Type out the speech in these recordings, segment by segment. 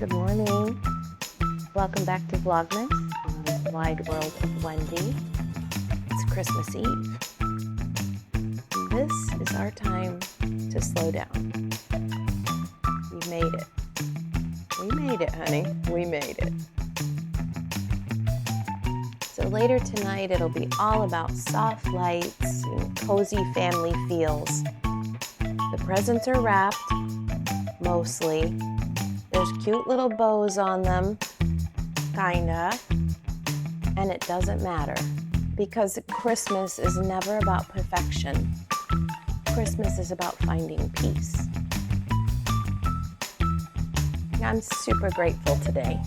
Good morning. Welcome back to Vlogmas on the wide world of Wendy. It's Christmas Eve. This is our time to slow down. We made it. We made it, honey. We made it. So later tonight, it'll be all about soft lights and cozy family feels. The presents are wrapped, mostly. There's cute little bows on them, kinda. And it doesn't matter, because Christmas is never about perfection. Christmas is about finding peace. I'm super grateful today.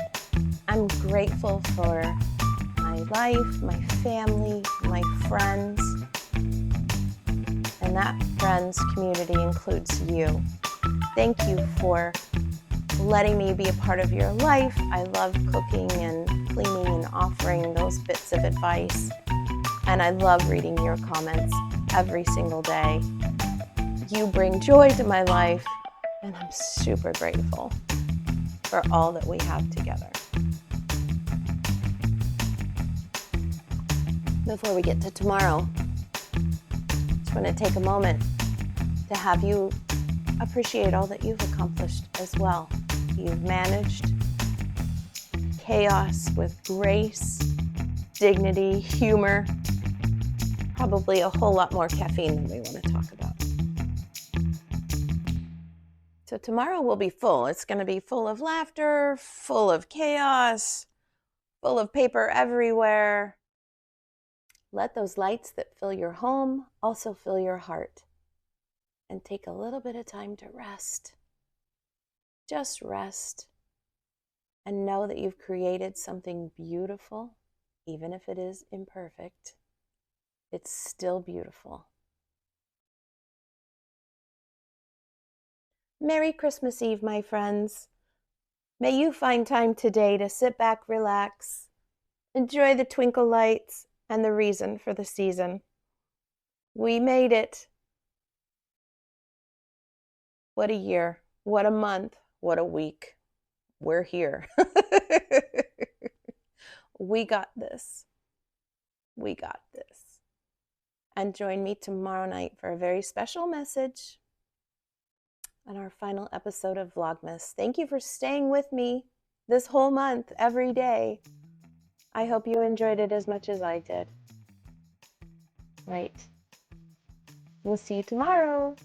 I'm grateful for my life, my family, my friends, and that friends community includes you. Thank you for letting me be a part of your life. I love cooking and cleaning and offering those bits of advice, and I love reading your comments every single day. You bring joy to my life, and I'm super grateful for all that we have together. Before we get to tomorrow, I just want to take a moment to have you appreciate all that you've accomplished as well. You've managed chaos with grace, dignity, humor, probably a whole lot more caffeine than we want to talk about. So tomorrow will be full. It's going to be full of laughter, full of chaos, full of paper everywhere. Let those lights that fill your home also fill your heart. And take a little bit of time to rest. Just rest. And know that you've created something beautiful, even if it is imperfect. It's still beautiful. Merry Christmas Eve, my friends. May you find time today to sit back, relax, enjoy the twinkle lights and the reason for the season. We made it. What a year, what a month, what a week. We're here. We got this. We got this. And join me tomorrow night for a very special message on our final episode of Vlogmas. Thank you for staying with me this whole month, every day. I hope you enjoyed it as much as I did. Right. We'll see you tomorrow.